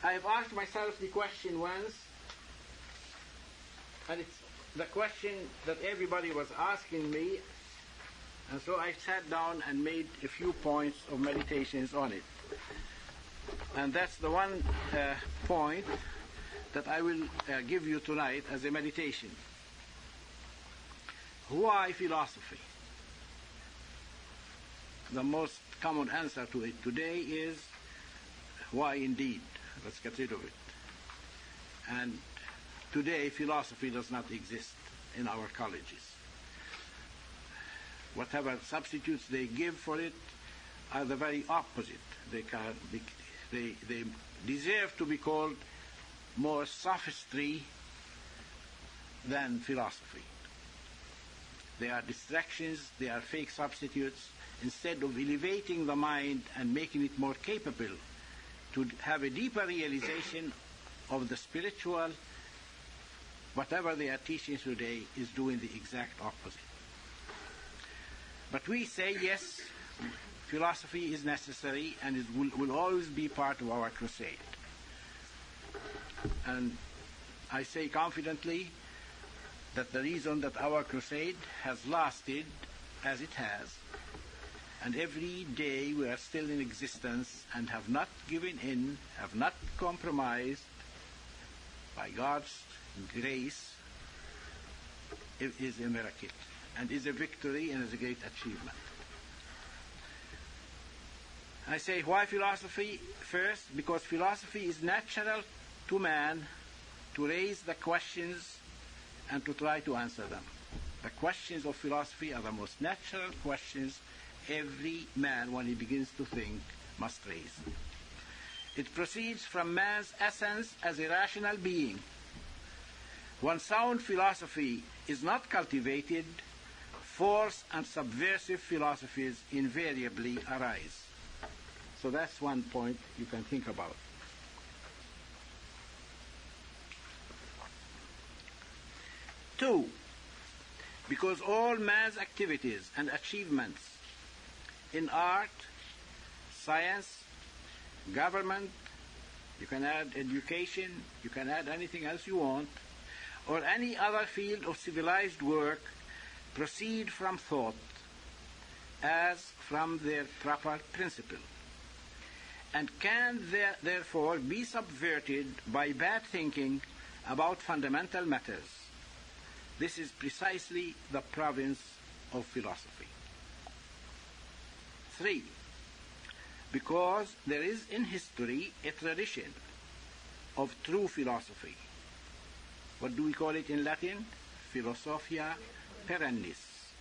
I've asked myself the question once, and it's the question that everybody was asking me, and so I sat down and made a few points of meditations on it. And that's the one point that I will give you tonight as a meditation. Why philosophy? The most common answer to it today is why indeed. Let's get rid of it. And today philosophy does not exist in our colleges. Whatever substitutes they give for it are the very opposite. They deserve to be called more sophistry than philosophy. They are distractions, they are fake substitutes. Instead of elevating the mind and making it more capable to have a deeper realization of the spiritual, whatever they are teaching today is doing the exact opposite. But we say, yes, philosophy is necessary and it will always be part of our crusade. And I say confidently that the reason that our crusade has lasted as it has, and every day we are still in existence and have not given in, have not compromised, by God's grace, it is a miracle and is a victory and is a great achievement. I say, why philosophy? First, because philosophy is natural to man to raise the questions and to try to answer them. The questions of philosophy are the most natural questions every man, when he begins to think, must raise. It proceeds from man's essence as a rational being. When sound philosophy is not cultivated, false and subversive philosophies invariably arise. So that's one point you can think about. Two, because all man's activities and achievements in art, science, government, you can add education, you can add anything else you want, or any other field of civilized work, proceed from thought as from their proper principle, and can therefore be subverted by bad thinking about fundamental matters. This is precisely the province of philosophy. 3. Because there is in history a tradition of true philosophy. What do we call it in Latin? Philosophia perennis.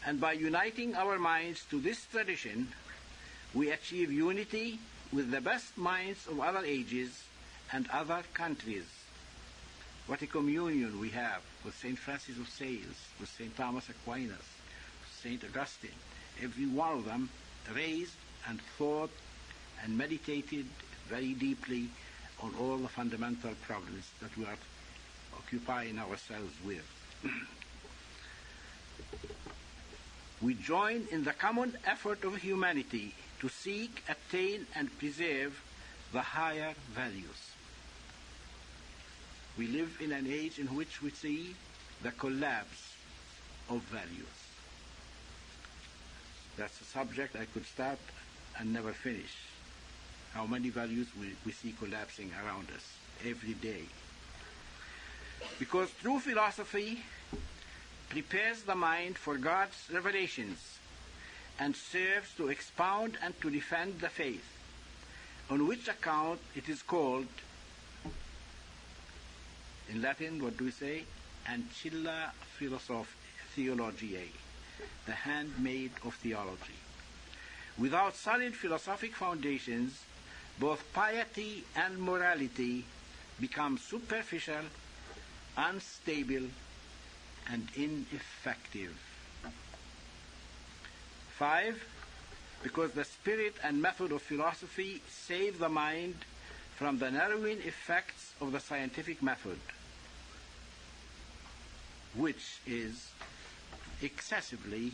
And by uniting our minds to this tradition, we achieve unity with the best minds of other ages and other countries. What a communion we have with St. Francis of Sales, with St. Thomas Aquinas, St. Augustine. Every one of them raised and thought and meditated very deeply on all the fundamental problems that we are occupying ourselves with. We join in the common effort of humanity to seek, attain, and preserve the higher values. We live in an age in which we see the collapse of values. That's a subject I could start and never finish. How many values we see collapsing around us every day. Because true philosophy prepares the mind for God's revelations and serves to expound and to defend the faith, on which account it is called, in Latin, what do we say? Ancilla theologiae, the handmaid of theology. Without solid philosophic foundations, both piety and morality become superficial, unstable, and ineffective. 5. Because the spirit and method of philosophy save the mind from the narrowing effects of the scientific method, which is excessively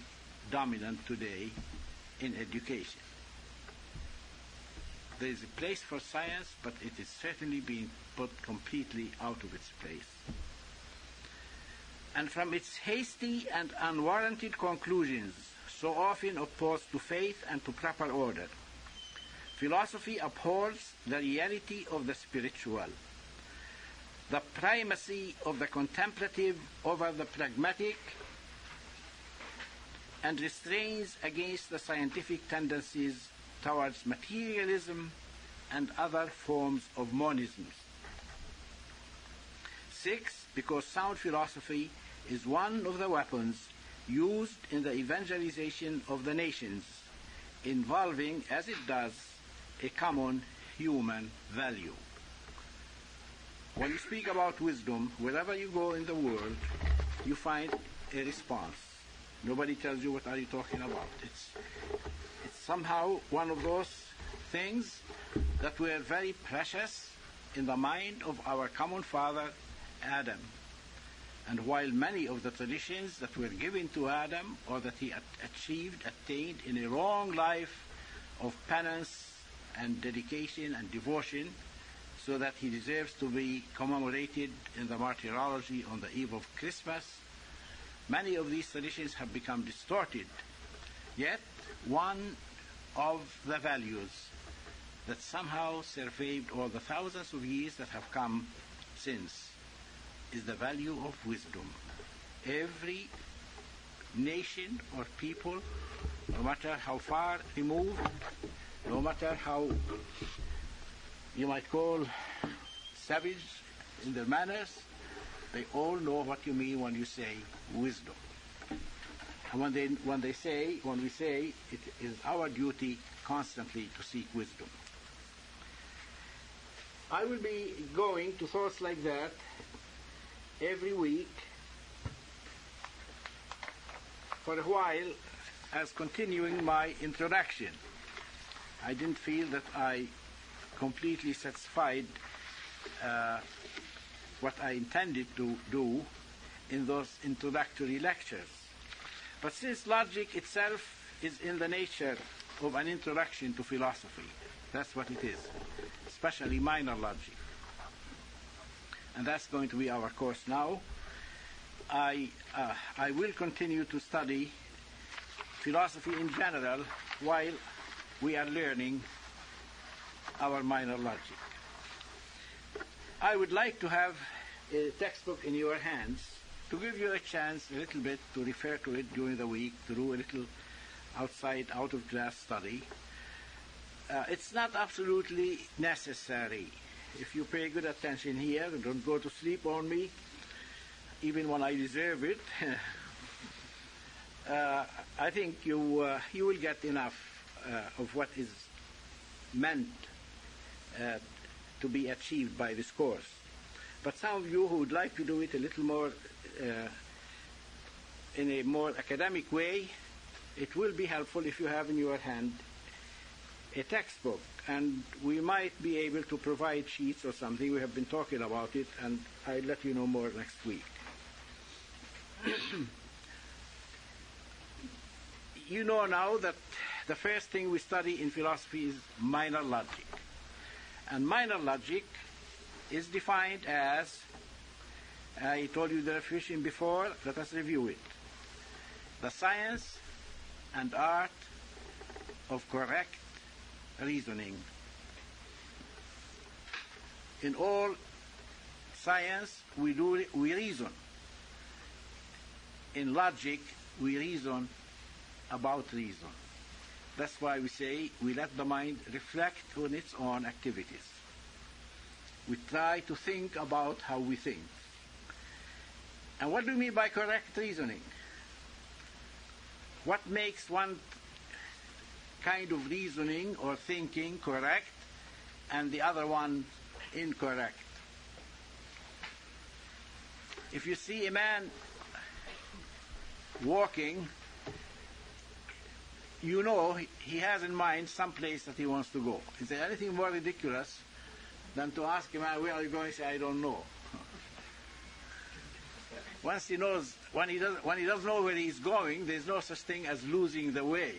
dominant today in education. There is a place for science, but it is certainly being put completely out of its place. And from its hasty and unwarranted conclusions, so often opposed to faith and to proper order, philosophy upholds the reality of the spiritual, the primacy of the contemplative over the pragmatic, and restrains against the scientific tendencies towards materialism and other forms of monism. 6. Because sound philosophy is one of the weapons used in the evangelization of the nations, involving, as it does, a common human value. When you speak about wisdom, wherever you go in the world, you find a response. Nobody tells you, what are you talking about? It's somehow one of those things that were very precious in the mind of our common father, Adam. And while many of the traditions that were given to Adam, or that he attained in a long life of penance and dedication and devotion, so that he deserves to be commemorated in the martyrology on the eve of Christmas, many of these traditions have become distorted. Yet, one of the values that somehow survived all the thousands of years that have come since is the value of wisdom. Every nation or people, no matter how far removed, no matter how you might call savage in their manners, they all know what you mean when you say wisdom. And when we say it is our duty constantly to seek wisdom. I will be going to thoughts like that every week for a while as continuing my introduction. I didn't feel that I completely satisfied what I intended to do in those introductory lectures. But since logic itself is in the nature of an introduction to philosophy, that's what it is, especially minor logic. And that's going to be our course now. I will continue to study philosophy in general while we are learning our minor logic. I would like to have a textbook in your hands to give you a chance a little bit to refer to it during the week, to do a little out-of-class study. It's not absolutely necessary. If you pay good attention here and don't go to sleep on me, even when I deserve it, I think you will get enough of what is meant to be achieved by this course. But some of you who would like to do it a little more in a more academic way, it will be helpful if you have in your hand a textbook, and we might be able to provide sheets or something. We have been talking about it, and I'll let you know more next week. You know now that the first thing we study in philosophy is minor logic. And minor logic is defined as, I told you the definition before, let us review it: the science and art of correct reasoning. In all science, we reason. In logic, we reason about reason. That's why we say we let the mind reflect on its own activities. We try to think about how we think. And what do we mean by correct reasoning? What makes one kind of reasoning or thinking correct and the other one incorrect? If you see a man walking, you know he has in mind some place that he wants to go. Is there anything more ridiculous than to ask a man, where are you going? Say, I don't know. Once he knows, when he doesn't know where he's going, there's no such thing as losing the way.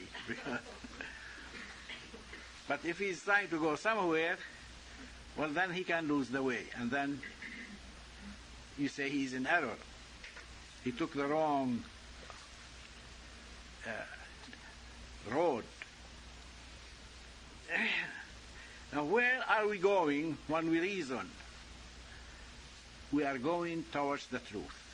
But if he's trying to go somewhere, well, then he can lose the way. And then you say he's in error. He took the wrong road. Now, where are we going when we reason? We are going towards the truth.